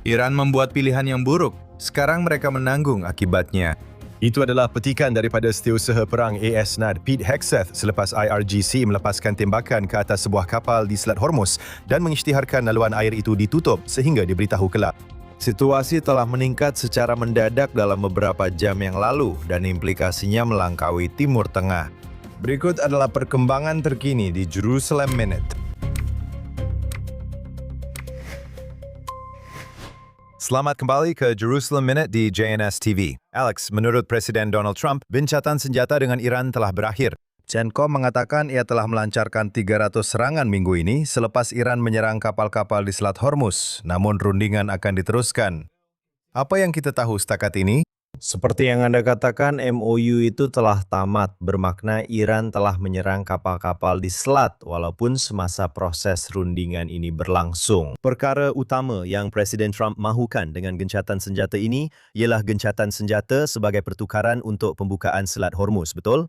Iran membuat pilihan yang buruk. Sekarang mereka menanggung akibatnya. Itu adalah petikan daripada setiausaha perang AS-NAD Pete Hegseth selepas IRGC melepaskan tembakan ke atas sebuah kapal di Selat Hormuz dan mengisytiharkan laluan air itu ditutup sehingga diberitahu kelak. Situasi telah meningkat secara mendadak dalam beberapa jam yang lalu dan implikasinya melangkaui Timur Tengah. Berikut adalah perkembangan terkini di Jerusalem Minute. Selamat kembali ke Jerusalem Minute di JNS TV. Alex, menurut Presiden Donald Trump, gencatan senjata dengan Iran telah berakhir. CENTCOM mengatakan ia telah melancarkan 300 serangan minggu ini selepas Iran menyerang kapal-kapal di Selat Hormuz, namun rundingan akan diteruskan. Apa yang kita tahu setakat ini? Seperti yang Anda katakan, MOU itu telah tamat, bermakna Iran telah menyerang kapal-kapal di Selat walaupun semasa proses rundingan ini berlangsung. Perkara utama yang Presiden Trump mahukan dengan gencatan senjata ini ialah gencatan senjata sebagai pertukaran untuk pembukaan Selat Hormuz, betul?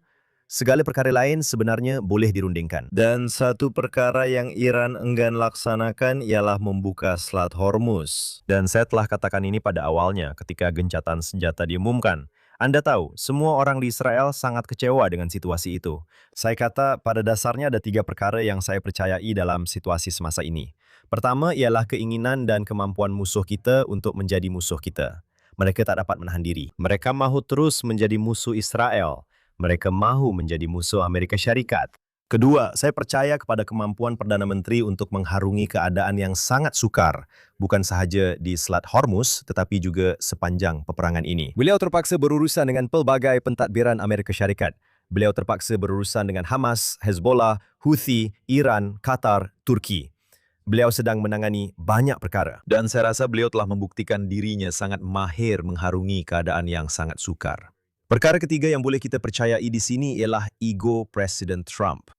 Segala perkara lain sebenarnya boleh dirundingkan. Dan satu perkara yang Iran enggan laksanakan ialah membuka Selat Hormuz. Dan saya telah katakan ini pada awalnya ketika gencatan senjata diumumkan. Anda tahu, semua orang di Israel sangat kecewa dengan situasi itu. Saya kata pada dasarnya ada 3 perkara yang saya percayai dalam situasi semasa ini. Pertama ialah keinginan dan kemampuan musuh kita untuk menjadi musuh kita. Mereka tak dapat menahan diri. Mereka mahu terus menjadi musuh Israel. Mereka mahu menjadi musuh Amerika Syarikat. Kedua, saya percaya kepada kemampuan Perdana Menteri untuk mengharungi keadaan yang sangat sukar, bukan sahaja di Selat Hormuz, tetapi juga sepanjang peperangan ini. Beliau terpaksa berurusan dengan pelbagai pentadbiran Amerika Syarikat. Beliau terpaksa berurusan dengan Hamas, Hezbollah, Houthi, Iran, Qatar, Turki. Beliau sedang menangani banyak perkara. Dan saya rasa beliau telah membuktikan dirinya sangat mahir mengharungi keadaan yang sangat sukar. Perkara ketiga yang boleh kita percayai di sini ialah ego Presiden Trump.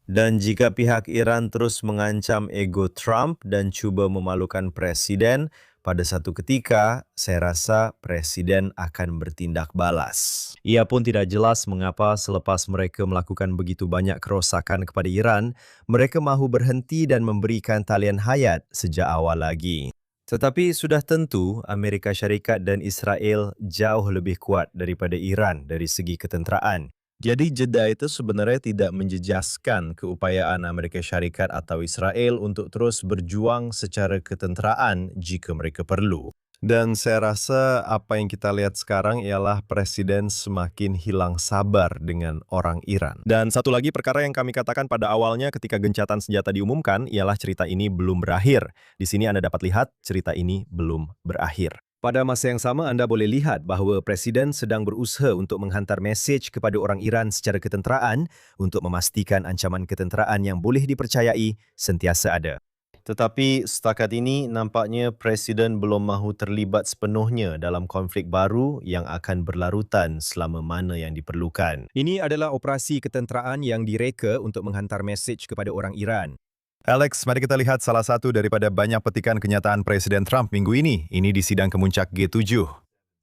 Dan jika pihak Iran terus mengancam ego Trump dan cuba memalukan Presiden, pada satu ketika saya rasa Presiden akan bertindak balas. Ia pun tidak jelas mengapa selepas mereka melakukan begitu banyak kerosakan kepada Iran, mereka mahu berhenti dan memberikan talian hayat sejak awal lagi. Tetapi sudah tentu Amerika Syarikat dan Israel jauh lebih kuat daripada Iran dari segi ketenteraan. Jadi jeda itu sebenarnya tidak menjejaskan keupayaan Amerika Syarikat atau Israel untuk terus berjuang secara ketenteraan jika mereka perlu. Dan saya rasa apa yang kita lihat sekarang ialah Presiden semakin hilang sabar dengan orang Iran. Dan satu lagi perkara yang kami katakan pada awalnya ketika gencatan senjata diumumkan ialah cerita ini belum berakhir. Di sini Anda dapat lihat cerita ini belum berakhir. Pada masa yang sama Anda boleh lihat bahawa Presiden sedang berusaha untuk menghantar mesej kepada orang Iran secara ketenteraan untuk memastikan ancaman ketenteraan yang boleh dipercayai sentiasa ada. Tetapi setakat ini nampaknya Presiden belum mahu terlibat sepenuhnya dalam konflik baru yang akan berlarutan selama mana yang diperlukan. Ini adalah operasi ketenteraan yang direka untuk menghantar mesej kepada orang Iran. Alex, mari kita lihat salah satu daripada banyak petikan kenyataan Presiden Trump minggu ini. Ini di sidang kemuncak G7.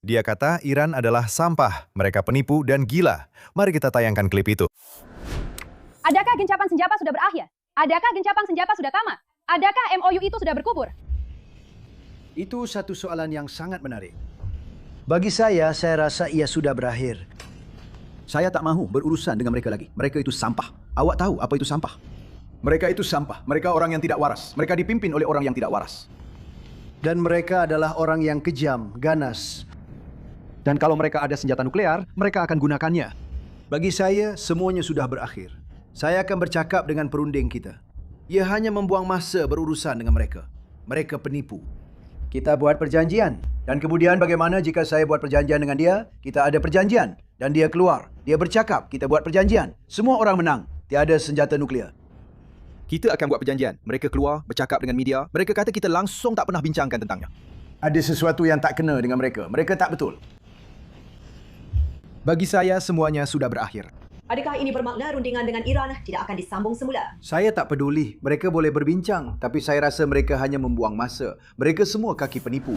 Dia kata Iran adalah sampah, mereka penipu dan gila. Mari kita tayangkan klip itu. Adakah gencatan senjata sudah berakhir? Adakah gencatan senjata sudah tamat? Adakah MOU itu sudah berkubur? Itu satu soalan yang sangat menarik. Bagi saya rasa ia sudah berakhir. Saya tak mahu berurusan dengan mereka lagi. Mereka itu sampah. Awak tahu apa itu sampah? Mereka itu sampah. Mereka orang yang tidak waras. Mereka dipimpin oleh orang yang tidak waras. Dan mereka adalah orang yang kejam, ganas. Dan kalau mereka ada senjata nuklear, mereka akan gunakannya. Bagi saya, semuanya sudah berakhir. Saya akan bercakap dengan perunding kita. Ia hanya membuang masa berurusan dengan mereka. Mereka penipu. Kita buat perjanjian. Dan kemudian bagaimana jika saya buat perjanjian dengan dia? Kita ada perjanjian. Dan dia keluar. Dia bercakap. Kita buat perjanjian. Semua orang menang. Tiada senjata nuklear. Kita akan buat perjanjian. Mereka keluar, bercakap dengan media. Mereka kata kita langsung tak pernah bincangkan tentangnya. Ada sesuatu yang tak kena dengan mereka. Mereka tak betul. Bagi saya, semuanya sudah berakhir. Adakah ini bermakna rundingan dengan Iran tidak akan disambung semula? Saya tak peduli. Mereka boleh berbincang. Tapi saya rasa mereka hanya membuang masa. Mereka semua kaki penipu.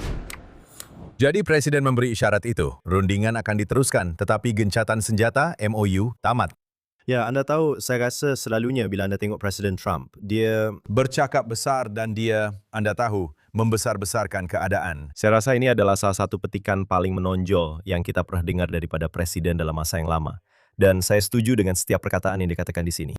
Jadi Presiden memberi isyarat itu. Rundingan akan diteruskan, tetapi gencatan senjata MOU tamat. Ya, Anda tahu, saya rasa selalunya bila Anda tengok Presiden Trump, dia Bercakap besar dan dia, Anda tahu, membesar-besarkan keadaan. Saya rasa ini adalah salah satu petikan paling menonjol yang kita pernah dengar daripada presiden dalam masa yang lama. Dan saya setuju dengan setiap perkataan yang dikatakan di sini.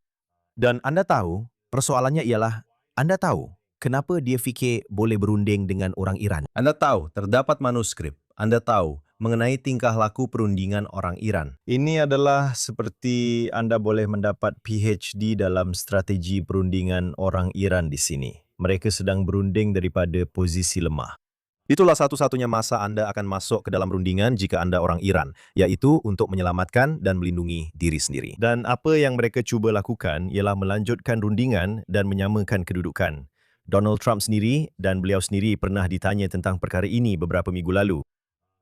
Dan Anda tahu, persoalannya ialah, Anda tahu kenapa dia fikir boleh berunding dengan orang Iran. Anda tahu, terdapat manuskrip. Anda tahu mengenai tingkah laku perundingan orang Iran. Ini adalah seperti Anda boleh mendapat PhD dalam strategi perundingan orang Iran di sini. Mereka sedang berunding daripada posisi lemah. Itulah satu-satunya masa Anda akan masuk ke dalam rundingan jika Anda orang Iran, yaitu untuk menyelamatkan dan melindungi diri sendiri. Dan apa yang mereka cuba lakukan ialah melanjutkan rundingan dan menyamakan kedudukan. Donald Trump sendiri dan beliau sendiri pernah ditanya tentang perkara ini beberapa minggu lalu.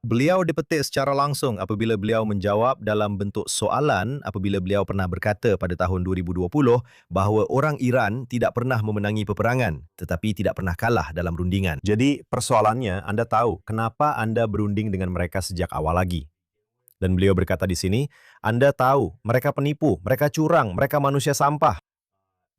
Beliau dipetik secara langsung apabila beliau menjawab dalam bentuk soalan apabila beliau pernah berkata pada tahun 2020 bahawa orang Iran tidak pernah memenangi peperangan tetapi tidak pernah kalah dalam rundingan. Jadi persoalannya, Anda tahu kenapa Anda berunding dengan mereka sejak awal lagi. Dan beliau berkata di sini, Anda tahu mereka penipu, mereka curang, mereka manusia sampah.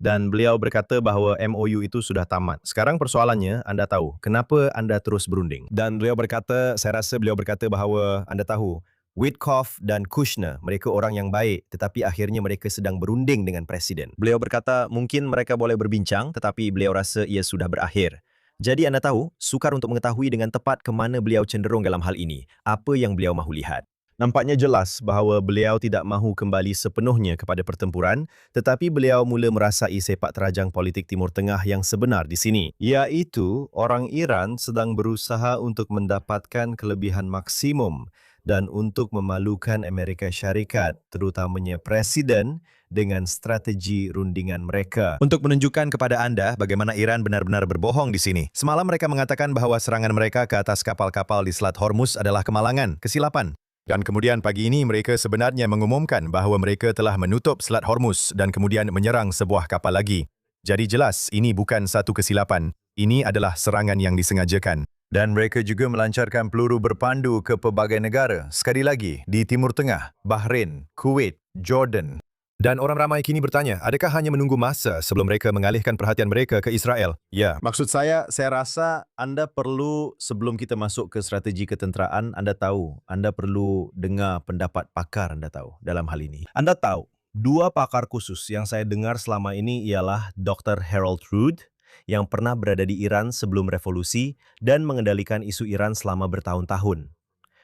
Dan beliau berkata bahawa MOU itu sudah tamat. Sekarang persoalannya, Anda tahu, kenapa Anda terus berunding? Dan beliau berkata, saya rasa beliau berkata bahawa Anda tahu, Witkoff dan Kushner, mereka orang yang baik, tetapi akhirnya mereka sedang berunding dengan Presiden. Beliau berkata, mungkin mereka boleh berbincang, tetapi beliau rasa ia sudah berakhir. Jadi Anda tahu, sukar untuk mengetahui dengan tepat ke mana beliau cenderung dalam hal ini, apa yang beliau mahu lihat. Nampaknya jelas bahawa beliau tidak mahu kembali sepenuhnya kepada pertempuran, tetapi beliau mula merasai sepak terajang politik Timur Tengah yang sebenar di sini, iaitu orang Iran sedang berusaha untuk mendapatkan kelebihan maksimum dan untuk memalukan Amerika Syarikat, terutamanya Presiden, dengan strategi rundingan mereka. Untuk menunjukkan kepada Anda bagaimana Iran benar-benar berbohong di sini. Semalam mereka mengatakan bahawa serangan mereka ke atas kapal-kapal di Selat Hormuz adalah kemalangan, kesilapan. Dan kemudian pagi ini mereka sebenarnya mengumumkan bahawa mereka telah menutup Selat Hormuz dan kemudian menyerang sebuah kapal lagi. Jadi jelas ini bukan satu kesilapan. Ini adalah serangan yang disengajakan. Dan mereka juga melancarkan peluru berpandu ke pelbagai negara. Sekali lagi, di Timur Tengah, Bahrain, Kuwait, Jordan. Dan orang ramai kini bertanya, adakah hanya menunggu masa sebelum mereka mengalihkan perhatian mereka ke Israel? Ya. Maksud saya rasa Anda perlu, sebelum kita masuk ke strategi ketenteraan, Anda tahu, Anda perlu dengar pendapat pakar Anda tahu dalam hal ini. Anda tahu, dua pakar khusus yang saya dengar selama ini ialah Dr. Harold Rood, yang pernah berada di Iran sebelum revolusi dan mengendalikan isu Iran selama bertahun-tahun.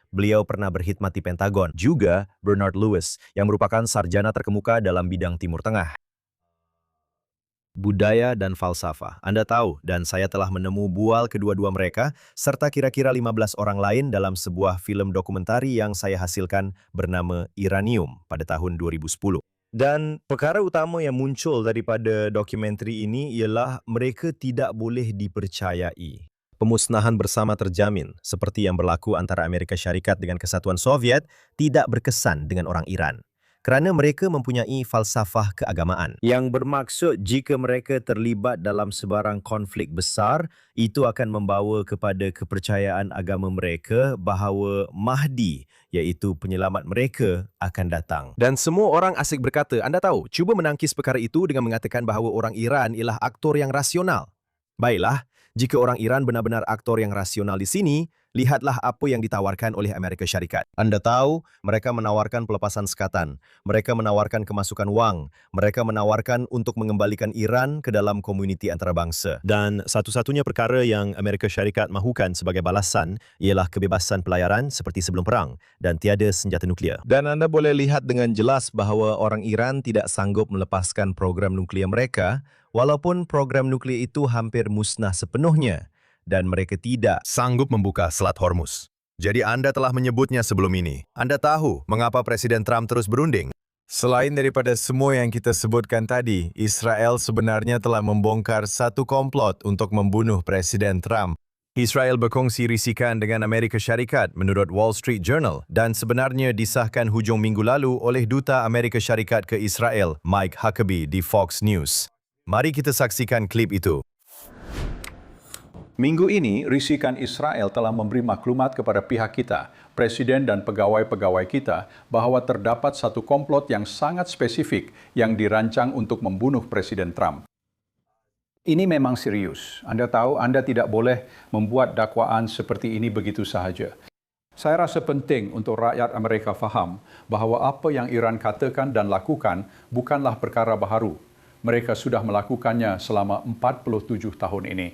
Beliau pernah berkhidmat di Pentagon. Juga Bernard Lewis, yang merupakan sarjana terkemuka dalam bidang Timur Tengah. Budaya dan falsafah. Anda tahu, dan saya telah menemu bual kedua-dua mereka, serta kira-kira 15 orang lain dalam sebuah film dokumentari yang saya hasilkan bernama Iranium pada tahun 2010. Dan perkara utama yang muncul daripada dokumentari ini ialah mereka tidak boleh dipercayai. Pemusnahan bersama terjamin, seperti yang berlaku antara Amerika Syarikat dengan Kesatuan Soviet, tidak berkesan dengan orang Iran. Kerana mereka mempunyai falsafah keagamaan yang bermaksud jika mereka terlibat dalam sebarang konflik besar, itu akan membawa kepada kepercayaan agama mereka bahawa Mahdi, iaitu penyelamat mereka, akan datang. Dan semua orang asyik berkata, Anda tahu, cuba menangkis perkara itu dengan mengatakan bahawa orang Iran ialah aktor yang rasional. Baiklah, jika orang Iran benar-benar aktor yang rasional di sini, lihatlah apa yang ditawarkan oleh Amerika Syarikat. Anda tahu, mereka menawarkan pelepasan sekatan, mereka menawarkan kemasukan wang, mereka menawarkan untuk mengembalikan Iran ke dalam komuniti antarabangsa. Dan satu-satunya perkara yang Amerika Syarikat mahukan sebagai balasan ialah kebebasan pelayaran seperti sebelum perang dan tiada senjata nuklear. Dan Anda boleh lihat dengan jelas bahawa orang Iran tidak sanggup melepaskan program nuklear mereka, walaupun program nuklear itu hampir musnah sepenuhnya. Dan mereka tidak sanggup membuka Selat Hormuz. Jadi Anda telah menyebutnya sebelum ini. Anda tahu mengapa Presiden Trump terus berunding? Selain daripada semua yang kita sebutkan tadi, Israel sebenarnya telah membongkar satu komplot untuk membunuh Presiden Trump. Israel berkongsi risikan dengan Amerika Syarikat menurut Wall Street Journal dan sebenarnya disahkan hujung minggu lalu oleh Duta Amerika Syarikat ke Israel, Mike Huckabee di Fox News. Mari kita saksikan klip itu. Minggu ini, risikan Israel telah memberi maklumat kepada pihak kita, Presiden dan pegawai-pegawai kita, bahwa terdapat satu komplot yang sangat spesifik yang dirancang untuk membunuh Presiden Trump. Ini memang serius. Anda tahu Anda tidak boleh membuat dakwaan seperti ini begitu sahaja. Saya rasa penting untuk rakyat Amerika faham bahawa apa yang Iran katakan dan lakukan bukanlah perkara baharu. Mereka sudah melakukannya selama 47 tahun ini.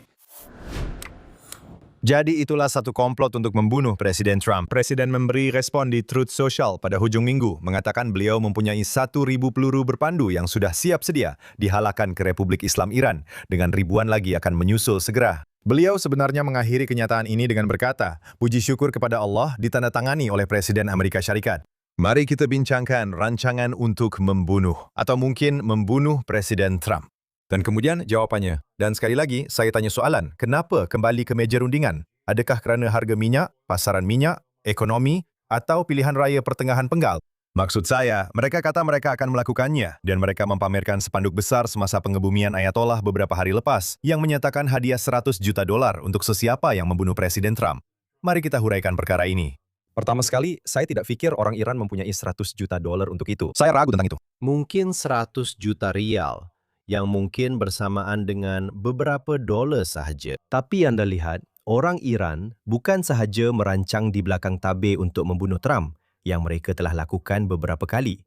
Jadi itulah satu komplot untuk membunuh Presiden Trump. Presiden memberi respon di Truth Social pada hujung minggu, mengatakan beliau mempunyai 1.000 peluru berpandu yang sudah siap sedia dihalakkan ke Republik Islam Iran, dengan ribuan lagi akan menyusul segera. Beliau sebenarnya mengakhiri kenyataan ini dengan berkata, puji syukur kepada Allah ditandatangani oleh Presiden Amerika Syarikat. Mari kita bincangkan rancangan untuk membunuh, atau mungkin membunuh Presiden Trump. Dan kemudian jawapannya. Dan sekali lagi, saya tanya soalan, kenapa kembali ke meja rundingan? Adakah kerana harga minyak, pasaran minyak, ekonomi, atau pilihan raya pertengahan penggal? Maksud saya, mereka kata mereka akan melakukannya, dan mereka mempamerkan spanduk besar semasa pengebumian Ayatollah beberapa hari lepas, yang menyatakan hadiah $100 juta untuk sesiapa yang membunuh Presiden Trump. Mari kita huraikan perkara ini. Pertama sekali, saya tidak pikir orang Iran mempunyai $100 juta untuk itu. Saya ragu tentang itu. Mungkin 100 juta rial, yang mungkin bersamaan dengan beberapa dolar sahaja. Tapi Anda lihat, orang Iran bukan sahaja merancang di belakang tabir untuk membunuh Trump, yang mereka telah lakukan beberapa kali.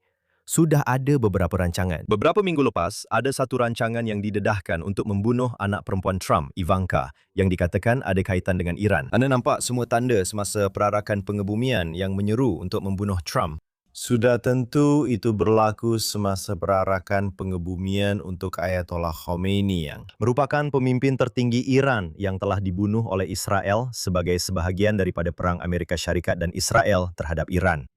Sudah ada beberapa rancangan. Beberapa minggu lepas, ada satu rancangan yang didedahkan untuk membunuh anak perempuan Trump, Ivanka, yang dikatakan ada kaitan dengan Iran. Anda nampak semua tanda semasa perarakan pengebumian yang menyeru untuk membunuh Trump. Sudah tentu itu berlaku semasa perarakan pengebumian untuk Ayatollah Khomeini yang merupakan pemimpin tertinggi Iran yang telah dibunuh oleh Israel sebagai sebahagian daripada perang Amerika Syarikat dan Israel terhadap Iran.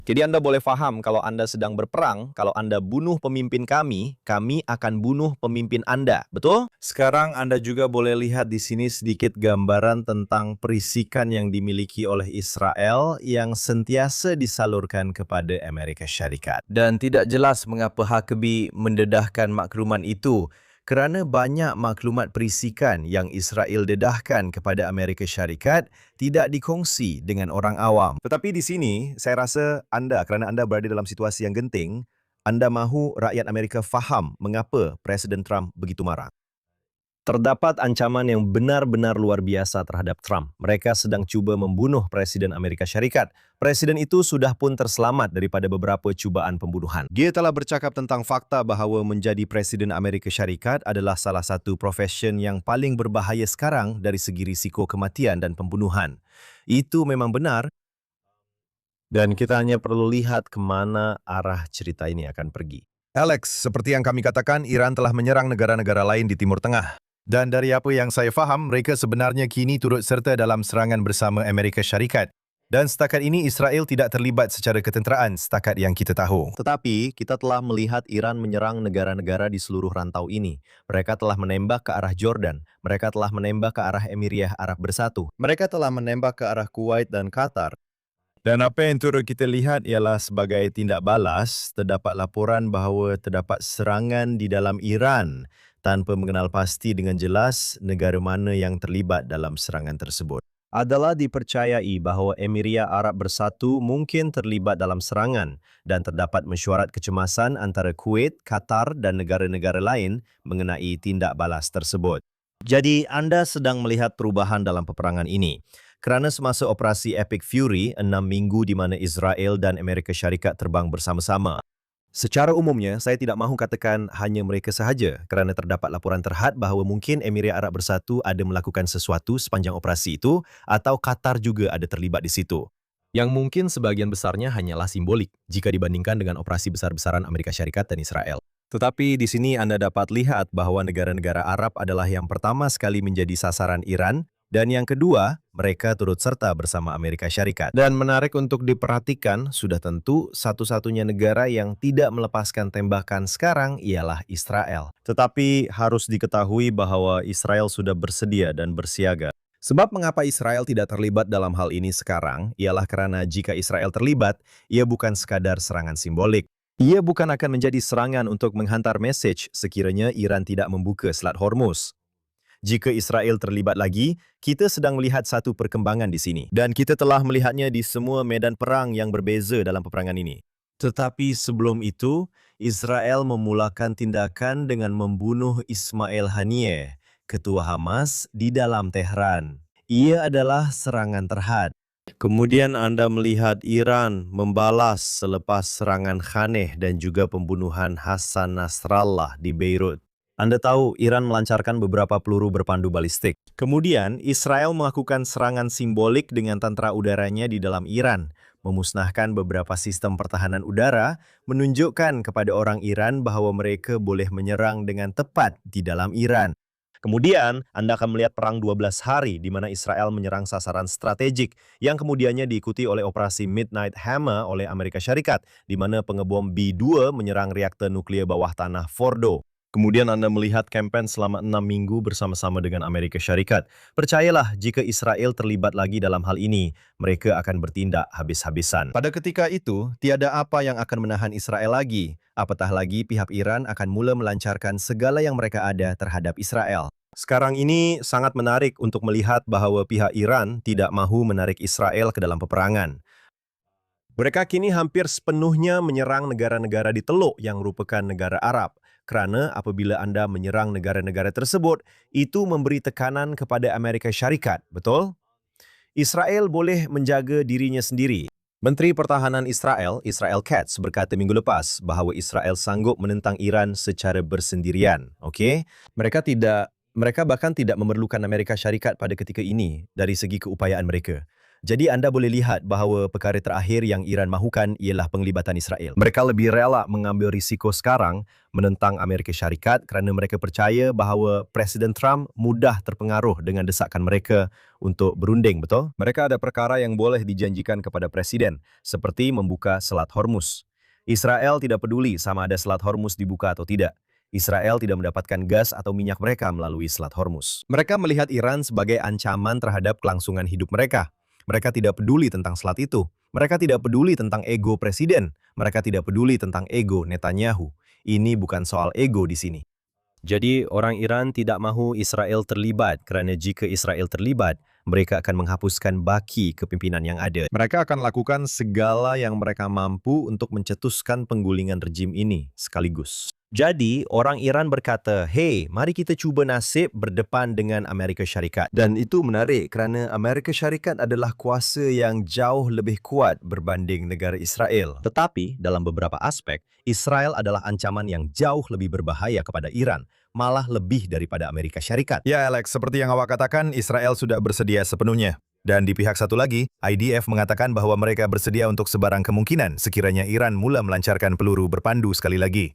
Jadi Anda boleh faham kalau Anda sedang berperang, kalau Anda bunuh pemimpin kami, kami akan bunuh pemimpin Anda. Betul? Sekarang Anda juga boleh lihat di sini sedikit gambaran tentang perisikan yang dimiliki oleh Israel yang sentiasa disalurkan kepada Amerika Syarikat. Dan tidak jelas mengapa Huckabee mendedahkan makluman itu, kerana banyak maklumat perisikan yang Israel dedahkan kepada Amerika Syarikat tidak dikongsi dengan orang awam. Tetapi di sini, saya rasa kerana anda berada dalam situasi yang genting, anda mahu rakyat Amerika faham mengapa Presiden Trump begitu marah. Terdapat ancaman yang benar-benar luar biasa terhadap Trump. Mereka sedang cuba membunuh Presiden Amerika Syarikat. Presiden itu sudah pun terselamat daripada beberapa cubaan pembunuhan. Dia telah bercakap tentang fakta bahawa menjadi Presiden Amerika Syarikat adalah salah satu profesion yang paling berbahaya sekarang dari segi risiko kematian dan pembunuhan. Itu memang benar. Dan kita hanya perlu lihat ke mana arah cerita ini akan pergi. Alex, seperti yang kami katakan, Iran telah menyerang negara-negara lain di Timur Tengah. Dan dari apa yang saya faham, mereka sebenarnya kini turut serta dalam serangan bersama Amerika Syarikat. Dan setakat ini Israel tidak terlibat secara ketenteraan setakat yang kita tahu. Tetapi kita telah melihat Iran menyerang negara-negara di seluruh rantau ini. Mereka telah menembak ke arah Jordan. Mereka telah menembak ke arah Emiria Arab Bersatu. Mereka telah menembak ke arah Kuwait dan Qatar. Dan apa yang turut kita lihat ialah sebagai tindak balas, terdapat laporan bahawa terdapat serangan di dalam Iran tanpa mengenal pasti dengan jelas negara mana yang terlibat dalam serangan tersebut. Adalah dipercayai bahawa Emiria Arab Bersatu mungkin terlibat dalam serangan dan terdapat mesyuarat kecemasan antara Kuwait, Qatar dan negara-negara lain mengenai tindak balas tersebut. Jadi anda sedang melihat perubahan dalam peperangan ini. Kerana semasa operasi Epic Fury, 6 minggu di mana Israel dan Amerika Syarikat terbang bersama-sama. Secara umumnya, saya tidak mahu katakan hanya mereka sahaja kerana terdapat laporan terhad bahawa mungkin Emiria Arab Bersatu ada melakukan sesuatu sepanjang operasi itu atau Qatar juga ada terlibat di situ. Yang mungkin sebagian besarnya hanyalah simbolik jika dibandingkan dengan operasi besar-besaran Amerika Syarikat dan Israel. Tetapi di sini Anda dapat lihat bahawa negara-negara Arab adalah yang pertama sekali menjadi sasaran Iran dan yang kedua, mereka turut serta bersama Amerika Syarikat. Dan menarik untuk diperhatikan, sudah tentu satu-satunya negara yang tidak melepaskan tembakan sekarang ialah Israel. Tetapi harus diketahui bahawa Israel sudah bersedia dan bersiaga. Sebab mengapa Israel tidak terlibat dalam hal ini sekarang, ialah kerana jika Israel terlibat, ia bukan sekadar serangan simbolik. Ia bukan akan menjadi serangan untuk menghantar mesej sekiranya Iran tidak membuka Selat Hormuz. Jika Israel terlibat lagi, kita sedang melihat satu perkembangan di sini. Dan kita telah melihatnya di semua medan perang yang berbeza dalam peperangan ini. Tetapi sebelum itu, Israel memulakan tindakan dengan membunuh Ismail Haniyeh, ketua Hamas, di dalam Tehran. Ia adalah serangan terhad. Kemudian Anda melihat Iran membalas selepas serangan Khaneh dan juga pembunuhan Hassan Nasrallah di Beirut. Anda tahu Iran melancarkan beberapa peluru berpandu balistik. Kemudian Israel melakukan serangan simbolik dengan tentara udaranya di dalam Iran, memusnahkan beberapa sistem pertahanan udara, menunjukkan kepada orang Iran bahwa mereka boleh menyerang dengan tepat di dalam Iran. Kemudian, Anda akan melihat perang 12 hari di mana Israel menyerang sasaran strategik yang kemudiannya diikuti oleh operasi Midnight Hammer oleh Amerika Syarikat, di mana pengebom B-2 menyerang reaktor nuklir bawah tanah Fordo. Kemudian Anda melihat kampanye selama 6 minggu bersama-sama dengan Amerika Syarikat. Percayalah, jika Israel terlibat lagi dalam hal ini, mereka akan bertindak habis-habisan. Pada ketika itu, tiada apa yang akan menahan Israel lagi. Apatah lagi pihak Iran akan mula melancarkan segala yang mereka ada terhadap Israel. Sekarang ini sangat menarik untuk melihat bahwa pihak Iran tidak mahu menarik Israel ke dalam peperangan. Mereka kini hampir sepenuhnya menyerang negara-negara di Teluk yang merupakan negara Arab. Kerana apabila Anda menyerang negara-negara tersebut, itu memberi tekanan kepada Amerika Syarikat, betul? Israel boleh menjaga dirinya sendiri. Menteri Pertahanan Israel, Israel Katz, berkata minggu lepas bahawa Israel sanggup menentang Iran secara bersendirian. Okey? Mereka bahkan tidak memerlukan Amerika Syarikat pada ketika ini dari segi keupayaan mereka. Jadi anda boleh lihat bahawa perkara terakhir yang Iran mahukan ialah penglibatan Israel. Mereka lebih rela mengambil risiko sekarang menentang Amerika Syarikat kerana mereka percaya bahawa Presiden Trump mudah terpengaruh dengan desakan mereka untuk berunding, betul? Mereka ada perkara yang boleh dijanjikan kepada Presiden, seperti membuka Selat Hormuz. Israel tidak peduli sama ada Selat Hormuz dibuka atau tidak. Israel tidak mendapatkan gas atau minyak mereka melalui Selat Hormuz. Mereka melihat Iran sebagai ancaman terhadap kelangsungan hidup mereka. Mereka tidak peduli tentang selat itu. Mereka tidak peduli tentang ego presiden. Mereka tidak peduli tentang ego Netanyahu. Ini bukan soal ego di sini. Jadi orang Iran tidak mahu Israel terlibat kerana jika Israel terlibat, mereka akan menghapuskan baki kepimpinan yang ada. Mereka akan lakukan segala yang mereka mampu untuk mencetuskan penggulingan rejim ini sekaligus. Jadi, orang Iran berkata, hey, mari kita cuba nasib berdepan dengan Amerika Syarikat. Dan itu menarik kerana Amerika Syarikat adalah kuasa yang jauh lebih kuat berbanding negara Israel. Tetapi, dalam beberapa aspek, Israel adalah ancaman yang jauh lebih berbahaya kepada Iran, malah lebih daripada Amerika Syarikat. Ya Alex, seperti yang awak katakan, Israel sudah bersedia sepenuhnya. Dan di pihak satu lagi, IDF mengatakan bahawa mereka bersedia untuk sebarang kemungkinan sekiranya Iran mula melancarkan peluru berpandu sekali lagi.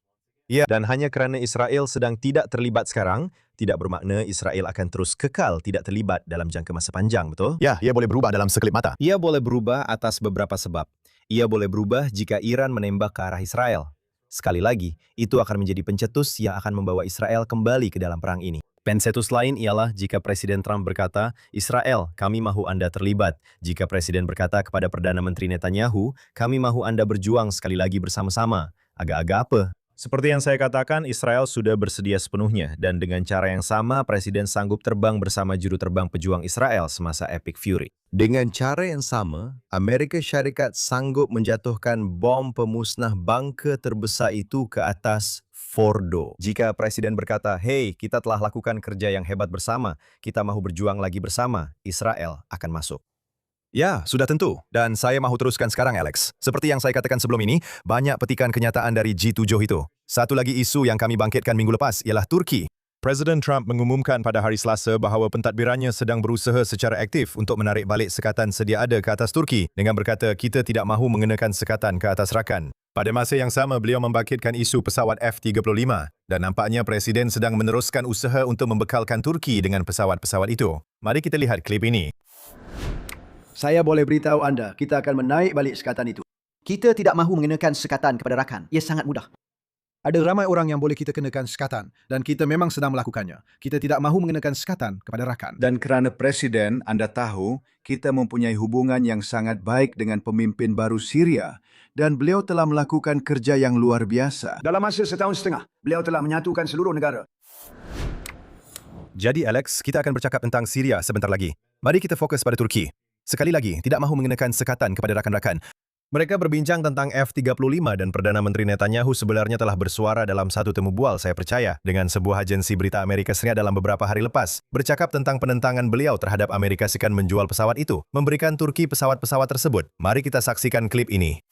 Ya, dan hanya kerana Israel sedang tidak terlibat sekarang, tidak bermakna Israel akan terus kekal tidak terlibat dalam jangka masa panjang, betul? Ya, ia boleh berubah dalam sekelip mata. Ia boleh berubah atas beberapa sebab. Ia boleh berubah jika Iran menembak ke arah Israel. Sekali lagi, itu akan menjadi pencetus yang akan membawa Israel kembali ke dalam perang ini. Pencetus lain ialah jika Presiden Trump berkata, Israel, kami mahu Anda terlibat. Jika Presiden berkata kepada Perdana Menteri Netanyahu, kami mahu Anda berjuang sekali lagi bersama-sama. Agak-agak apa? Seperti yang saya katakan, Israel sudah bersedia sepenuhnya dan dengan cara yang sama, Presiden sanggup terbang bersama juru terbang pejuang Israel semasa Epic Fury. Dengan cara yang sama, Amerika Syarikat sanggup menjatuhkan bom pemusnah bangka terbesar itu ke atas Fordo. Jika Presiden berkata, hey, kita telah lakukan kerja yang hebat bersama, kita mahu berjuang lagi bersama, Israel akan masuk. Ya, sudah tentu. Dan saya mahu teruskan sekarang, Alex. Seperti yang saya katakan sebelum ini, banyak petikan kenyataan dari G7 itu. Satu lagi isu yang kami bangkitkan minggu lepas ialah Turki. Presiden Trump mengumumkan pada hari Selasa bahawa pentadbirannya sedang berusaha secara aktif untuk menarik balik sekatan sedia ada ke atas Turki dengan berkata kita tidak mahu mengenakan sekatan ke atas rakan. Pada masa yang sama, beliau membangkitkan isu pesawat F-35 dan nampaknya Presiden sedang meneruskan usaha untuk membekalkan Turki dengan pesawat-pesawat itu. Mari kita lihat klip ini. Saya boleh beritahu anda, kita akan menaik balik sekatan itu. Kita tidak mahu mengenakan sekatan kepada rakan. Ia sangat mudah. Ada ramai orang yang boleh kita kenakan sekatan dan kita memang sedang melakukannya. Kita tidak mahu mengenakan sekatan kepada rakan. Dan kerana Presiden, anda tahu, kita mempunyai hubungan yang sangat baik dengan pemimpin baru Syria dan beliau telah melakukan kerja yang luar biasa. Dalam masa setahun setengah, beliau telah menyatukan seluruh negara. Jadi Alex, kita akan bercakap tentang Syria sebentar lagi. Mari kita fokus pada Turki. Sekali lagi, tidak mahu mengenakan sekatan kepada rakan-rakan. Mereka berbincang tentang F-35 dan Perdana Menteri Netanyahu sebenarnya telah bersuara dalam satu temu bual, saya percaya, dengan sebuah agensi berita Amerika Serikat dalam beberapa hari lepas, bercakap tentang penentangan beliau terhadap Amerika Serikat menjual pesawat itu, memberikan Turki pesawat-pesawat tersebut. Mari kita saksikan klip ini.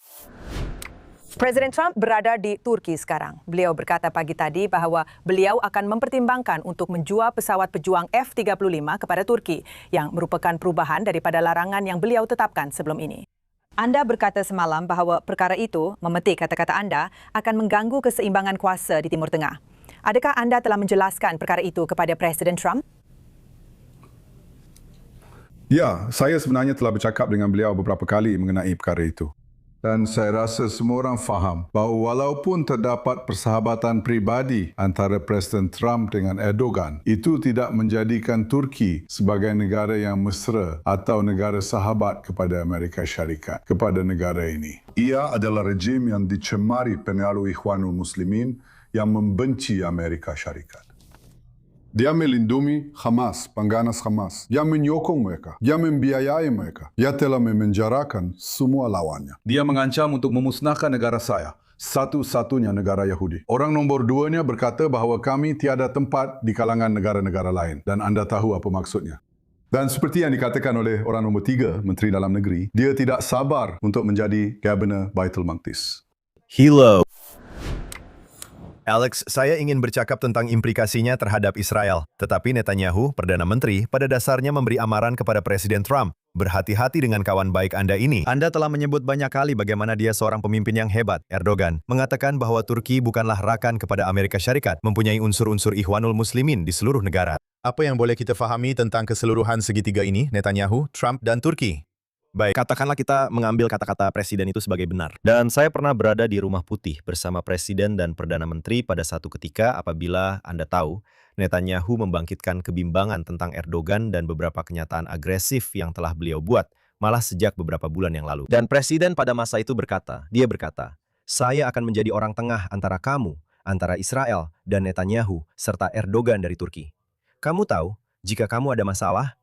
Presiden Trump berada di Turki sekarang. Beliau berkata pagi tadi bahwa beliau akan mempertimbangkan untuk menjual pesawat pejuang F-35 kepada Turki, yang merupakan perubahan daripada larangan yang beliau tetapkan sebelum ini. Anda berkata semalam bahwa perkara itu, memetik kata-kata Anda, akan mengganggu keseimbangan kuasa di Timur Tengah. Adakah Anda telah menjelaskan perkara itu kepada Presiden Trump? Ya, saya sebenarnya telah bercakap dengan beliau beberapa kali mengenai perkara itu. Dan saya rasa semua orang faham bahawa walaupun terdapat persahabatan pribadi antara Presiden Trump dengan Erdogan, itu tidak menjadikan Turki sebagai negara yang mesra atau negara sahabat kepada Amerika Syarikat, kepada negara ini. Ia adalah rejim yang dicemari pengaruh Ikhwanul Muslimin yang membenci Amerika Syarikat. Dia melindungi Hamas, pengganas Hamas. Dia menyokong mereka. Dia membiayai mereka. Dia telah memenjarakan semua lawannya. Dia mengancam untuk memusnahkan negara saya, satu-satunya negara Yahudi. Orang nombor 2-nya berkata bahawa kami tiada tempat di kalangan negara-negara lain. Dan anda tahu apa maksudnya. Dan seperti yang dikatakan oleh orang nombor 3, Menteri Dalam Negeri, dia tidak sabar untuk menjadi Governor Baitul Maqdis. Hello. Alex, saya ingin bercakap tentang implikasinya terhadap Israel. Tetapi Netanyahu, Perdana Menteri, pada dasarnya memberi amaran kepada Presiden Trump. Berhati-hati dengan kawan baik Anda ini. Anda telah menyebut banyak kali bagaimana dia seorang pemimpin yang hebat. Erdogan mengatakan bahwa Turki bukanlah rakan kepada Amerika Syarikat, mempunyai unsur-unsur Ikhwanul Muslimin di seluruh negara. Apa yang boleh kita fahami tentang keseluruhan segitiga ini, Netanyahu, Trump, dan Turki? Baik, katakanlah kita mengambil kata-kata presiden itu sebagai benar. Dan saya pernah berada di Rumah Putih bersama presiden dan Perdana Menteri pada satu ketika apabila Anda tahu Netanyahu membangkitkan kebimbangan tentang Erdogan dan beberapa kenyataan agresif yang telah beliau buat, malah sejak beberapa bulan yang lalu. Dan presiden pada masa itu berkata, saya akan menjadi orang tengah antara kamu, antara Israel dan Netanyahu, serta Erdogan dari Turki. Kamu tahu, jika kamu ada masalah,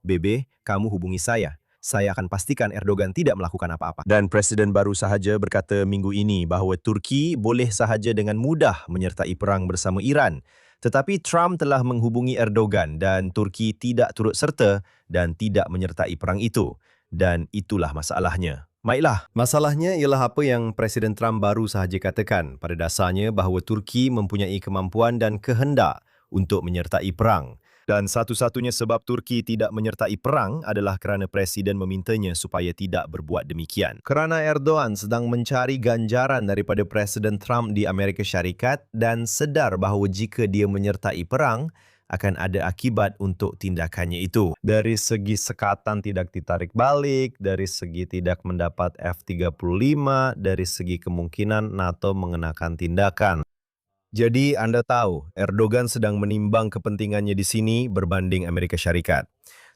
kamu hubungi saya. Saya akan pastikan Erdogan tidak melakukan apa-apa. Dan Presiden baru sahaja berkata minggu ini bahwa Turki boleh sahaja dengan mudah menyertai perang bersama Iran. Tetapi Trump telah menghubungi Erdogan dan Turki tidak turut serta dan tidak menyertai perang itu. Dan itulah masalahnya. Baiklah, masalahnya ialah apa yang Presiden Trump baru sahaja katakan pada dasarnya bahawa Turki mempunyai kemampuan dan kehendak untuk menyertai perang. Dan satu-satunya sebab Turki tidak menyertai perang adalah kerana Presiden memintanya supaya tidak berbuat demikian. Kerana Erdogan sedang mencari ganjaran daripada Presiden Trump di Amerika Syarikat dan sedar bahawa jika dia menyertai perang, akan ada akibat untuk tindakannya itu. Dari segi sekatan tidak ditarik balik, dari segi tidak mendapat F-35, dari segi kemungkinan NATO mengenakan tindakan. Jadi Anda tahu, Erdogan sedang menimbang kepentingannya di sini berbanding Amerika Syarikat.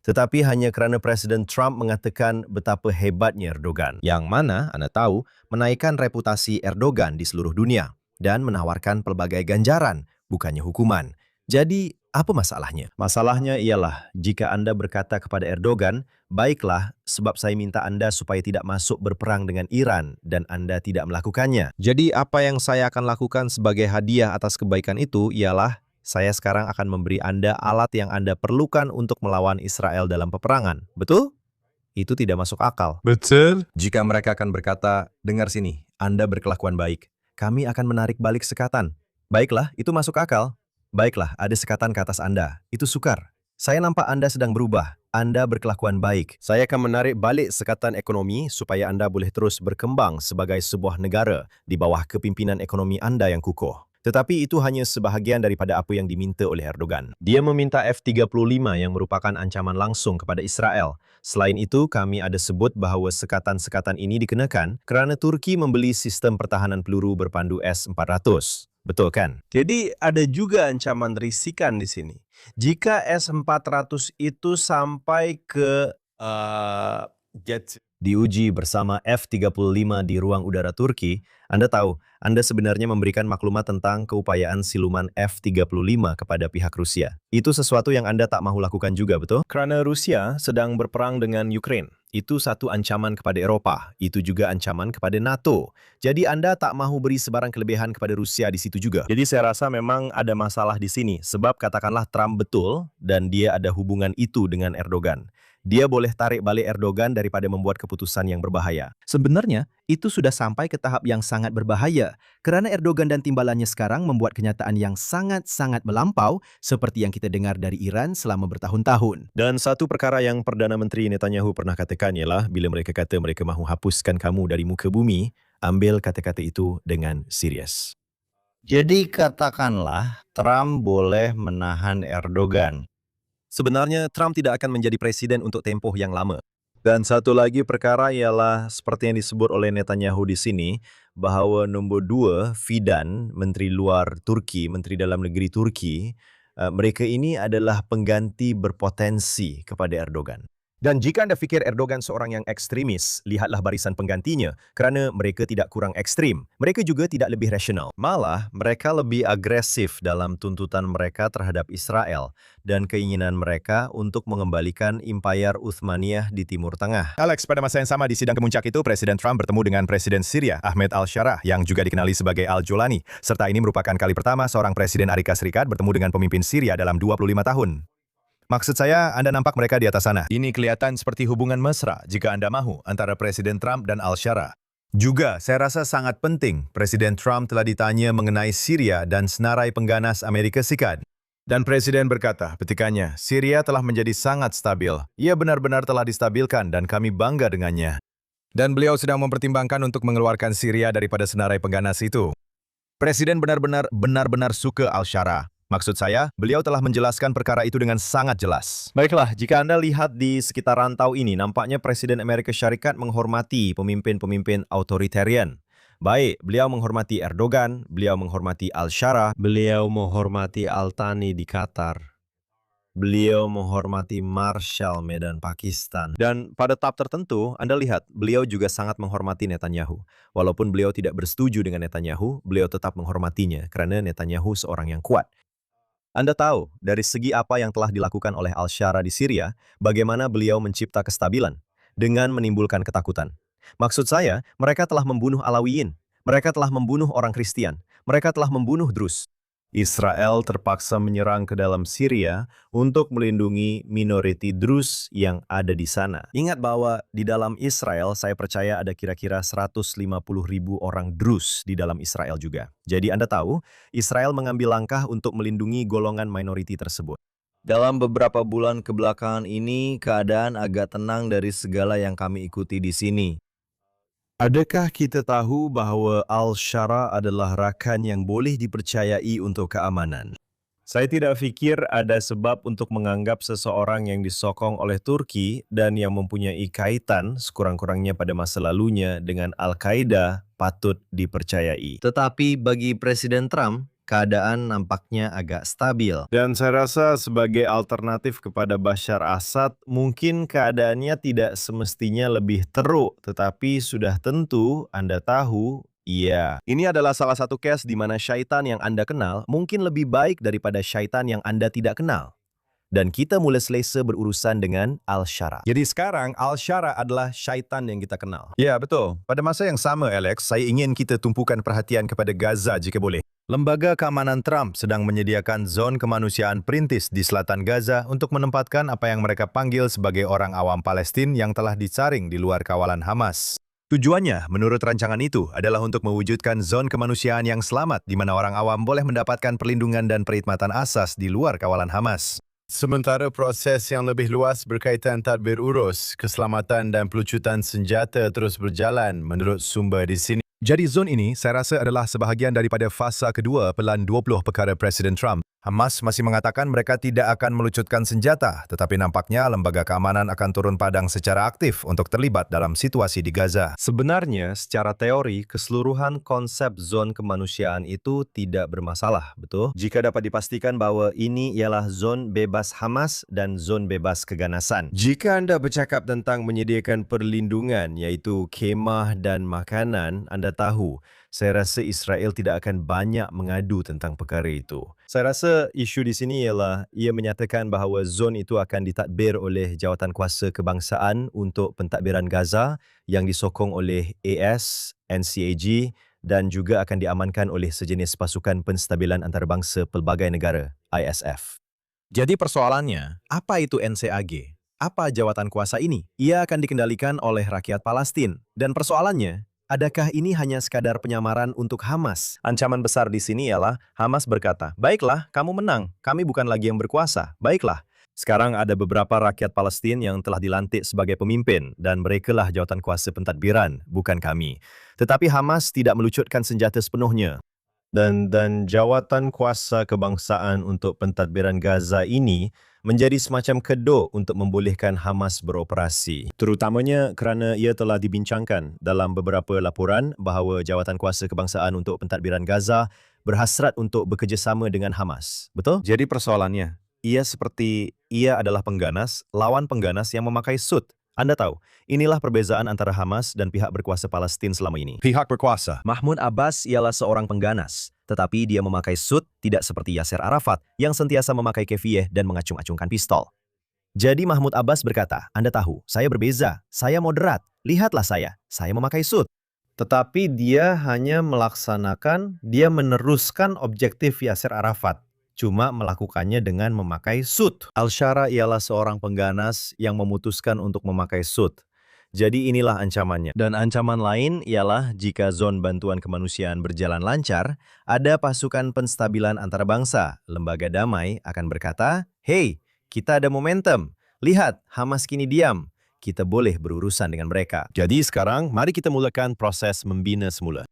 Tetapi hanya kerana Presiden Trump mengatakan betapa hebatnya Erdogan, yang mana Anda tahu menaikkan reputasi Erdogan di seluruh dunia dan menawarkan pelbagai ganjaran, bukannya hukuman. Jadi, apa masalahnya? Masalahnya ialah jika Anda berkata kepada Erdogan, baiklah sebab saya minta Anda supaya tidak masuk berperang dengan Iran dan Anda tidak melakukannya. Jadi apa yang saya akan lakukan sebagai hadiah atas kebaikan itu ialah saya sekarang akan memberi Anda alat yang Anda perlukan untuk melawan Israel dalam peperangan. Betul? Itu tidak masuk akal. Betul. Jika mereka akan berkata, dengar sini, Anda berkelakuan baik. Kami akan menarik balik sekatan. Baiklah, itu masuk akal. Baiklah, ada sekatan ke atas Anda. Itu sukar. Saya nampak Anda sedang berubah. Anda berkelakuan baik. Saya akan menarik balik sekatan ekonomi supaya Anda boleh terus berkembang sebagai sebuah negara di bawah kepimpinan ekonomi Anda yang kukuh. Tetapi itu hanya sebahagian daripada apa yang diminta oleh Erdogan. Dia meminta F-35 yang merupakan ancaman langsung kepada Israel. Selain itu, kami ada sebut bahawa sekatan-sekatan ini dikenakan kerana Turki membeli sistem pertahanan peluru berpandu S-400. Betul kan? Jadi ada juga ancaman risikan di sini. Jika S-400 itu sampai ke diuji bersama F-35 di ruang udara Turki, Anda tahu, Anda sebenarnya memberikan maklumat tentang keupayaan siluman F-35 kepada pihak Rusia. Itu sesuatu yang Anda tak mahu lakukan juga, betul? Kerana Rusia sedang berperang dengan Ukraine. Itu satu ancaman kepada Eropah, itu juga ancaman kepada NATO. Jadi Anda tak mahu beri sebarang kelebihan kepada Rusia di situ juga. Jadi saya rasa memang ada masalah di sini, sebab katakanlah Trump betul dan dia ada hubungan itu dengan Erdogan. Dia boleh tarik balik Erdogan daripada membuat keputusan yang berbahaya. Sebenarnya, itu sudah sampai ke tahap yang sangat berbahaya kerana Erdogan dan timbalannya sekarang membuat kenyataan yang sangat-sangat melampau seperti yang kita dengar dari Iran selama bertahun-tahun. Dan satu perkara yang Perdana Menteri Netanyahu pernah katakan ialah bila mereka kata mereka mahu hapuskan kamu dari muka bumi, ambil kata-kata itu dengan serius. Jadi katakanlah Trump boleh menahan Erdogan. Sebenarnya Trump tidak akan menjadi presiden untuk tempoh yang lama. Dan satu lagi perkara ialah seperti yang disebut oleh Netanyahu di sini, bahawa nombor 2, Fidan, Menteri Luar Turki, Menteri Dalam Negeri Turki, mereka ini adalah pengganti berpotensi kepada Erdogan. Dan jika Anda fikir Erdogan seorang yang ekstremis, lihatlah barisan penggantinya kerana mereka tidak kurang ekstrim. Mereka juga tidak lebih rasional. Malah, mereka lebih agresif dalam tuntutan mereka terhadap Israel dan keinginan mereka untuk mengembalikan Impayar Uthmaniyah di Timur Tengah. Alex, pada masa yang sama di sidang kemuncak itu, Presiden Trump bertemu dengan Presiden Syria, Ahmed al-Shara, yang juga dikenali sebagai Al-Jolani. Serta ini merupakan kali pertama seorang Presiden Amerika Serikat bertemu dengan pemimpin Syria dalam 25 tahun. Maksud saya, Anda nampak mereka di atas sana. Ini kelihatan seperti hubungan mesra jika Anda mahu antara Presiden Trump dan al-Shara. Juga, saya rasa sangat penting Presiden Trump telah ditanya mengenai Syria dan senarai pengganas Amerika Serikat. Dan Presiden berkata, petikannya, Syria telah menjadi sangat stabil. Ia benar-benar telah distabilkan dan kami bangga dengannya. Dan beliau sedang mempertimbangkan untuk mengeluarkan Syria daripada senarai pengganas itu. Presiden benar-benar suka al-Shara. Maksud saya, beliau telah menjelaskan perkara itu dengan sangat jelas. Baiklah, jika Anda lihat di sekitar rantau ini, nampaknya Presiden Amerika Syarikat menghormati pemimpin-pemimpin authoritarian. Baik, beliau menghormati Erdogan, beliau menghormati al-Shara, beliau menghormati Al-Thani di Qatar, beliau menghormati Marshall Medan Pakistan. Dan pada tahap tertentu, Anda lihat, beliau juga sangat menghormati Netanyahu. Walaupun beliau tidak bersetuju dengan Netanyahu, beliau tetap menghormatinya kerana Netanyahu seorang yang kuat. Anda tahu, dari segi apa yang telah dilakukan oleh al-Shara di Syria, bagaimana beliau mencipta kestabilan dengan menimbulkan ketakutan. Maksud saya, mereka telah membunuh Alawiyin, mereka telah membunuh orang Kristian, mereka telah membunuh Drus. Israel terpaksa menyerang ke dalam Syria untuk melindungi minoriti Drus yang ada di sana. Ingat bahwa di dalam Israel, saya percaya ada kira-kira 150.000 orang Drus di dalam Israel juga. Jadi Anda tahu, Israel mengambil langkah untuk melindungi golongan minoriti tersebut. Dalam beberapa bulan kebelakangan ini, keadaan agak tenang dari segala yang kami ikuti di sini. Adakah kita tahu bahawa al-Shara adalah rakan yang boleh dipercayai untuk keamanan? Saya tidak fikir ada sebab untuk menganggap seseorang yang disokong oleh Turki dan yang mempunyai kaitan sekurang-kurangnya pada masa lalunya dengan Al-Qaeda patut dipercayai. Tetapi bagi Presiden Trump, keadaan nampaknya agak stabil. Dan saya rasa sebagai alternatif kepada Bashar Assad, mungkin keadaannya tidak semestinya lebih teruk, tetapi sudah tentu Anda tahu, iya. Ini adalah salah satu case di mana syaitan yang Anda kenal mungkin lebih baik daripada syaitan yang Anda tidak kenal. Dan kita mulai selesa berurusan dengan al-Shara. Jadi sekarang, al-Shara adalah syaitan yang kita kenal. Ya, betul. Pada masa yang sama, Alex, saya ingin kita tumpukan perhatian kepada Gaza jika boleh. Lembaga Keamanan Trump sedang menyediakan zon kemanusiaan perintis di selatan Gaza untuk menempatkan apa yang mereka panggil sebagai orang awam Palestin yang telah disaring di luar kawalan Hamas. Tujuannya, menurut rancangan itu, adalah untuk mewujudkan zon kemanusiaan yang selamat di mana orang awam boleh mendapatkan perlindungan dan perkhidmatan asas di luar kawalan Hamas. Sementara proses yang lebih luas berkaitan tadbir urus, keselamatan dan pelucutan senjata terus berjalan menurut sumber di sini. Jadi zon ini saya rasa adalah sebahagian daripada fasa kedua Pelan 20 perkara Presiden Trump. Hamas masih mengatakan mereka tidak akan melucutkan senjata, tetapi nampaknya lembaga keamanan akan turun padang secara aktif untuk terlibat dalam situasi di Gaza. Sebenarnya, secara teori, keseluruhan konsep zon kemanusiaan itu tidak bermasalah, betul? Jika dapat dipastikan bahwa ini ialah zon bebas Hamas dan zon bebas keganasan. Jika Anda bercakap tentang menyediakan perlindungan, yaitu kemah dan makanan, Anda tahu, saya rasa Israel tidak akan banyak mengadu tentang perkara itu. Saya rasa isu di sini ialah ia menyatakan bahawa zon itu akan ditadbir oleh Jawatankuasa Kebangsaan untuk pentadbiran Gaza yang disokong oleh AS, NCAG dan juga akan diamankan oleh sejenis pasukan penstabilan antarabangsa pelbagai negara, ISF. Jadi persoalannya, apa itu NCAG? Apa Jawatankuasa ini? Ia akan dikendalikan oleh rakyat Palestin. Dan persoalannya, adakah ini hanya sekadar penyamaran untuk Hamas? Ancaman besar di sini ialah Hamas berkata, baiklah, kamu menang, kami bukan lagi yang berkuasa, baiklah. Sekarang ada beberapa rakyat Palestin yang telah dilantik sebagai pemimpin dan merekalah jawatankuasa pentadbiran, bukan kami. Tetapi Hamas tidak melucutkan senjata sepenuhnya. Dan Jawatankuasa Kebangsaan untuk pentadbiran Gaza ini menjadi semacam kedok untuk membolehkan Hamas beroperasi. Terutamanya kerana ia telah dibincangkan dalam beberapa laporan bahawa Jawatankuasa Kebangsaan untuk pentadbiran Gaza berhasrat untuk bekerjasama dengan Hamas. Betul? Jadi persoalannya, ia adalah pengganas, lawan pengganas yang memakai sut. Anda tahu, inilah perbezaan antara Hamas dan pihak berkuasa Palestin selama ini. Pihak berkuasa. Mahmud Abbas ialah seorang pengganas, tetapi dia memakai sut tidak seperti Yasser Arafat yang sentiasa memakai kefiyeh dan mengacung-acungkan pistol. Jadi Mahmud Abbas berkata, Anda tahu, saya berbeza, saya moderat, lihatlah saya memakai sut. Tetapi dia hanya meneruskan objektif Yasser Arafat. Cuma melakukannya dengan memakai sut. Al-Shara ialah seorang pengganas yang memutuskan untuk memakai sut. Jadi inilah ancamannya. Dan ancaman lain ialah jika zon bantuan kemanusiaan berjalan lancar, ada pasukan penstabilan antarabangsa, lembaga damai akan berkata, "Hey, kita ada momentum. Lihat, Hamas kini diam. Kita boleh berurusan dengan mereka." Jadi sekarang, mari kita mulakan proses membina semula.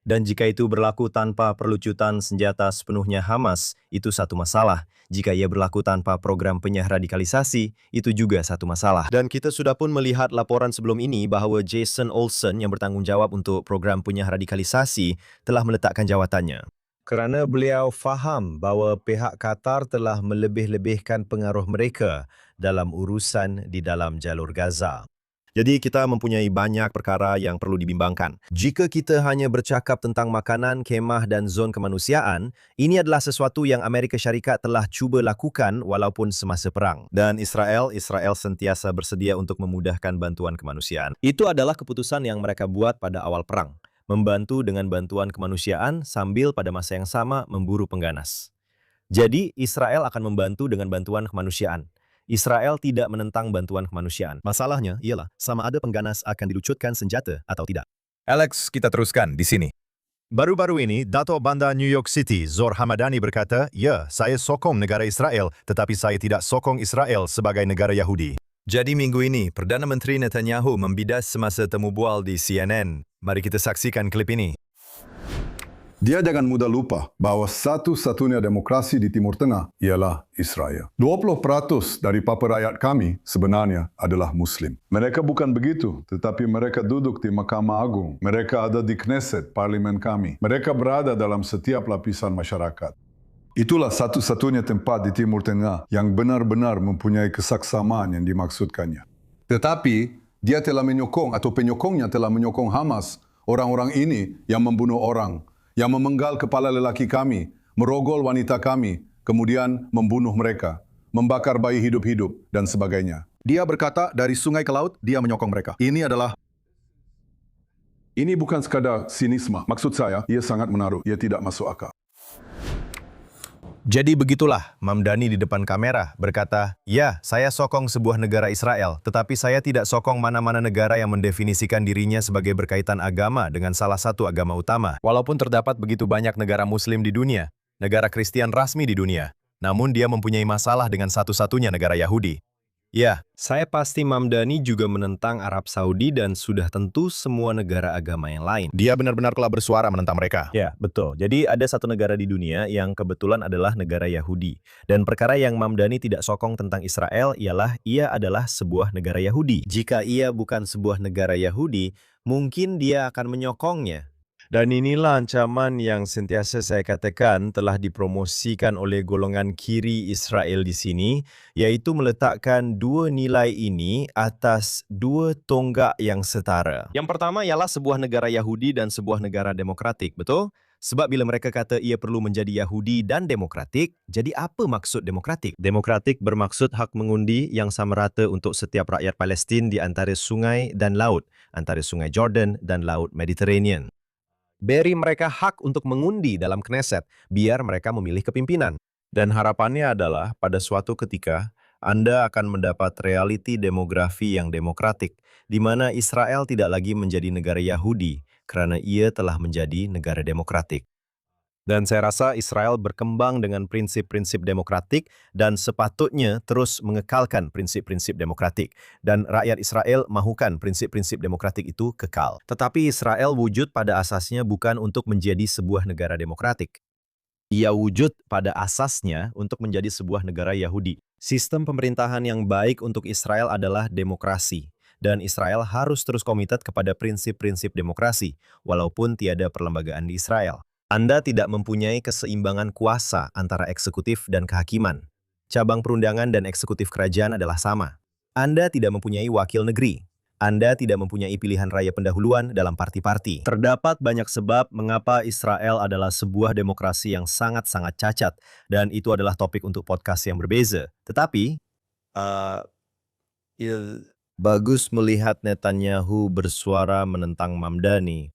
Dan jika itu berlaku tanpa perlucutan senjata sepenuhnya Hamas, itu satu masalah. Jika ia berlaku tanpa program penyah radikalisasi, itu juga satu masalah. Dan kita sudah pun melihat laporan sebelum ini bahawa Jason Olsen yang bertanggung jawab untuk program penyah radikalisasi telah meletakkan jawatannya. Kerana beliau faham bahawa pihak Qatar telah melebih-lebihkan pengaruh mereka dalam urusan di dalam jalur Gaza. Jadi kita mempunyai banyak perkara yang perlu dibimbangkan. Jika kita hanya bercakap tentang makanan, kemah dan zon kemanusiaan, ini adalah sesuatu yang Amerika Syarikat telah cuba lakukan walaupun semasa perang. Dan Israel sentiasa bersedia untuk memudahkan bantuan kemanusiaan. Itu adalah keputusan yang mereka buat pada awal perang. Membantu dengan bantuan kemanusiaan sambil pada masa yang sama memburu pengganas. Jadi Israel akan membantu dengan bantuan kemanusiaan. Israel tidak menentang bantuan kemanusiaan. Masalahnya ialah sama ada pengganas akan dilucutkan senjata atau tidak. Alex, kita teruskan di sini. Baru-baru ini, Dato' Bandar New York City, Zor Hamadani berkata, "Ya, saya sokong negara Israel, tetapi saya tidak sokong Israel sebagai negara Yahudi." Jadi minggu ini, Perdana Menteri Netanyahu membidas semasa temu bual di CNN. Mari kita saksikan klip ini. Dia jangan mudah lupa bahawa satu-satunya demokrasi di Timur Tengah ialah Israel. 20% dari papa rakyat kami sebenarnya adalah Muslim. Mereka bukan begitu, tetapi mereka duduk di Mahkamah Agung. Mereka ada di Knesset, parlimen kami. Mereka berada dalam setiap lapisan masyarakat. Itulah satu-satunya tempat di Timur Tengah yang benar-benar mempunyai kesaksamaan yang dimaksudkannya. Tetapi, dia telah menyokong atau penyokongnya telah menyokong Hamas, orang-orang ini yang membunuh orang, yang memenggal kepala lelaki kami, merogol wanita kami, kemudian membunuh mereka, membakar bayi hidup-hidup, dan sebagainya. Dia berkata dari sungai ke laut, dia menyokong mereka. Ini bukan sekadar sinisme. Maksud saya, ia sangat menaruh. Ia tidak masuk akal. Jadi begitulah, Mamdani di depan kamera berkata, "Ya, saya sokong sebuah negara Israel, tetapi saya tidak sokong mana-mana negara yang mendefinisikan dirinya sebagai berkaitan agama dengan salah satu agama utama. Walaupun terdapat begitu banyak negara Muslim di dunia, negara Kristen rasmi di dunia, namun dia mempunyai masalah dengan satu-satunya negara Yahudi." Ya, saya pasti Mamdani juga menentang Arab Saudi dan sudah tentu semua negara agama yang lain. Dia benar-benar telah bersuara menentang mereka. Ya, betul. Jadi ada satu negara di dunia yang kebetulan adalah negara Yahudi. Dan perkara yang Mamdani tidak sokong tentang Israel ialah ia adalah sebuah negara Yahudi. Jika ia bukan sebuah negara Yahudi, mungkin dia akan menyokongnya. Dan inilah ancaman yang sentiasa saya katakan telah dipromosikan oleh golongan kiri Israel di sini, yaitu meletakkan dua nilai ini atas dua tonggak yang setara. Yang pertama ialah sebuah negara Yahudi dan sebuah negara demokratik, betul? Sebab bila mereka kata ia perlu menjadi Yahudi dan demokratik, jadi apa maksud demokratik? Demokratik bermaksud hak mengundi yang sama rata untuk setiap rakyat Palestin di antara sungai dan laut, antara sungai Jordan dan laut Mediterranean. Beri mereka hak untuk mengundi dalam Knesset, biar mereka memilih kepimpinan. Dan harapannya adalah pada suatu ketika Anda akan mendapat realiti demografi yang demokratik, di mana Israel tidak lagi menjadi negara Yahudi kerana ia telah menjadi negara demokratik. Dan saya rasa Israel berkembang dengan prinsip-prinsip demokratik dan sepatutnya terus mengekalkan prinsip-prinsip demokratik. Dan rakyat Israel mahukan prinsip-prinsip demokratik itu kekal. Tetapi Israel wujud pada asasnya bukan untuk menjadi sebuah negara demokratik. Ia wujud pada asasnya untuk menjadi sebuah negara Yahudi. Sistem pemerintahan yang baik untuk Israel adalah demokrasi. Dan Israel harus terus komited kepada prinsip-prinsip demokrasi, walaupun tiada perlembagaan di Israel. Anda tidak mempunyai keseimbangan kuasa antara eksekutif dan kehakiman. Cabang perundangan dan eksekutif kerajaan adalah sama. Anda tidak mempunyai wakil negeri. Anda tidak mempunyai pilihan raya pendahuluan dalam parti-parti. Terdapat banyak sebab mengapa Israel adalah sebuah demokrasi yang sangat-sangat cacat, dan itu adalah topik untuk podcast yang berbeza. Tetapi, bagus melihat Netanyahu bersuara menentang Mamdani.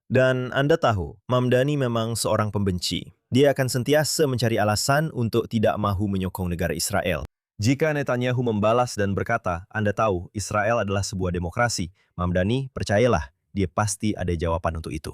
Dan Anda tahu, Mamdani memang seorang pembenci. Dia akan sentiasa mencari alasan untuk tidak mahu menyokong negara Israel. Jika Netanyahu membalas dan berkata, Anda tahu, Israel adalah sebuah demokrasi, Mamdani, percayalah, dia pasti ada jawaban untuk itu.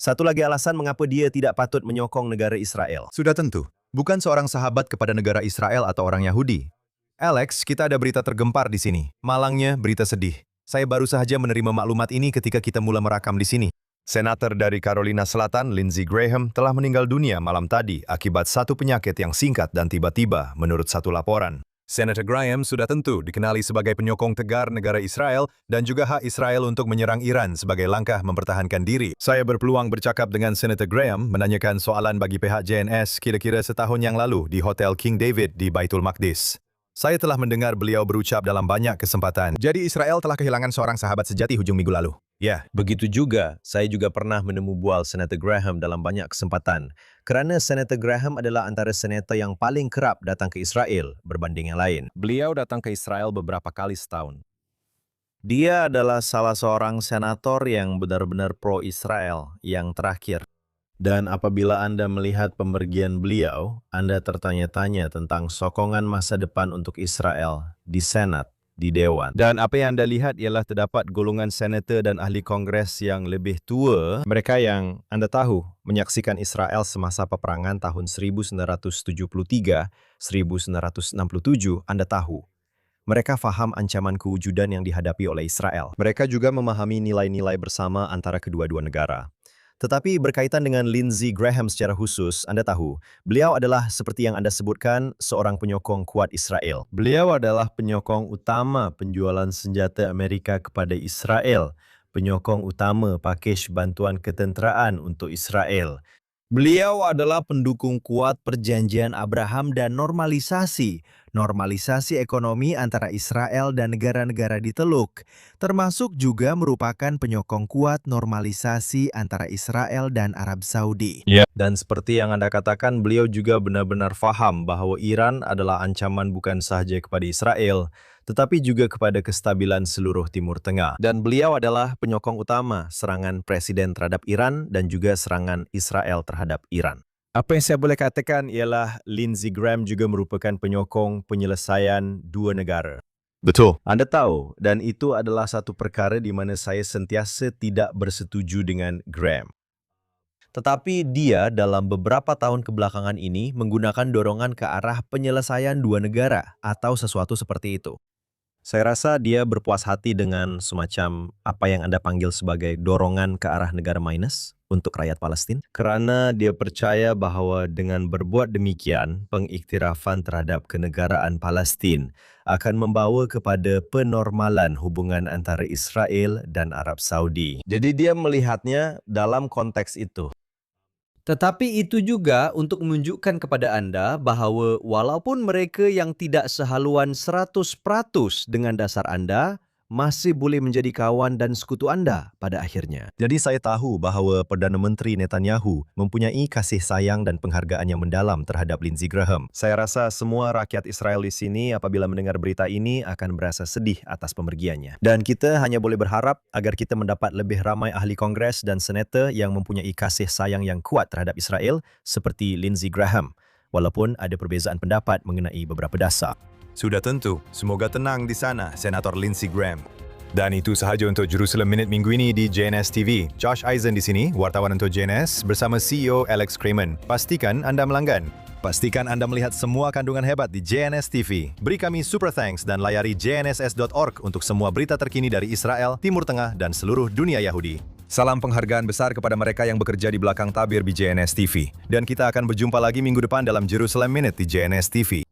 Satu lagi alasan mengapa dia tidak patut menyokong negara Israel. Sudah tentu, bukan seorang sahabat kepada negara Israel atau orang Yahudi. Alex, kita ada berita tergempar di sini. Malangnya, berita sedih. Saya baru saja menerima maklumat ini ketika kita mulai merakam di sini. Senator dari Carolina Selatan, Lindsey Graham, telah meninggal dunia malam tadi akibat satu penyakit yang singkat dan tiba-tiba, menurut satu laporan. Senator Graham sudah tentu dikenali sebagai penyokong tegar negara Israel dan juga hak Israel untuk menyerang Iran sebagai langkah mempertahankan diri. Saya berpeluang bercakap dengan Senator Graham menanyakan soalan bagi pihak JNS kira-kira setahun yang lalu di Hotel King David di Baitul Maqdis. Saya telah mendengar beliau berucap dalam banyak kesempatan. Jadi Israel telah kehilangan seorang sahabat sejati hujung minggu lalu. Ya, Begitu juga, saya juga pernah menemu bual Senator Graham dalam banyak kesempatan. Kerana Senator Graham adalah antara senator yang paling kerap datang ke Israel berbanding yang lain. Beliau datang ke Israel beberapa kali setahun. Dia adalah salah seorang senator yang benar-benar pro-Israel yang terakhir. Dan apabila Anda melihat pemergian beliau, Anda tertanya-tanya tentang sokongan masa depan untuk Israel di Senat, di Dewan. Dan apa yang Anda lihat ialah terdapat golongan senator dan ahli kongres yang lebih tua. Mereka yang Anda tahu menyaksikan Israel semasa peperangan tahun 1973, 1967, Anda tahu. Mereka faham ancaman kewujudan yang dihadapi oleh Israel. Mereka juga memahami nilai-nilai bersama antara kedua-dua negara. Tetapi berkaitan dengan Lindsey Graham secara khusus, Anda tahu, beliau adalah seperti yang Anda sebutkan, seorang penyokong kuat Israel. Beliau adalah penyokong utama penjualan senjata Amerika kepada Israel, penyokong utama pakej bantuan ketenteraan untuk Israel. Beliau adalah pendukung kuat perjanjian Abraham dan normalisasi ekonomi antara Israel dan negara-negara di Teluk, termasuk juga merupakan penyokong kuat normalisasi antara Israel dan Arab Saudi. Dan seperti yang Anda katakan, beliau juga benar-benar faham bahawa Iran adalah ancaman bukan sahaja kepada Israel, tetapi juga kepada kestabilan seluruh Timur Tengah. Dan beliau adalah penyokong utama serangan Presiden terhadap Iran dan juga serangan Israel terhadap Iran. Apa yang saya boleh katakan ialah Lindsey Graham juga merupakan penyokong penyelesaian dua negara. betul. Anda tahu, dan itu adalah satu perkara di mana saya sentiasa tidak bersetuju dengan Graham. Tetapi dia dalam beberapa tahun kebelakangan ini menggunakan dorongan ke arah penyelesaian dua negara atau sesuatu seperti itu. Saya rasa dia berpuas hati dengan semacam apa yang Anda panggil sebagai dorongan ke arah negara minus untuk rakyat Palestin. Kerana dia percaya bahawa dengan berbuat demikian, pengiktirafan terhadap kenegaraan Palestin akan membawa kepada penormalan hubungan antara Israel dan Arab Saudi. Jadi dia melihatnya dalam konteks itu. Tetapi itu juga untuk menunjukkan kepada anda bahawa walaupun mereka yang tidak sehaluan 100% dengan dasar anda, masih boleh menjadi kawan dan sekutu anda pada akhirnya. Jadi saya tahu bahawa Perdana Menteri Netanyahu mempunyai kasih sayang dan penghargaan yang mendalam terhadap Lindsey Graham. Saya rasa semua rakyat Israel di sini apabila mendengar berita ini akan berasa sedih atas pemergiannya. Dan kita hanya boleh berharap agar kita mendapat lebih ramai ahli Kongres dan Senator yang mempunyai kasih sayang yang kuat terhadap Israel seperti Lindsey Graham, walaupun ada perbezaan pendapat mengenai beberapa dasar. Sudah tentu, semoga tenang di sana, Senator Lindsey Graham. Dan itu sahaja untuk Jerusalem Minute minggu ini di JNS TV. Josh Eisen di sini, wartawan untuk JNS bersama CEO Alex Cramen. Pastikan anda melanggan. Pastikan anda melihat semua kandungan hebat di JNS TV. Beri kami super thanks dan layari jnss.org untuk semua berita terkini dari Israel, Timur Tengah, dan seluruh dunia Yahudi. Salam penghargaan besar kepada mereka yang bekerja di belakang tabir di JNS TV. Dan kita akan berjumpa lagi minggu depan dalam Jerusalem Minute di JNS TV.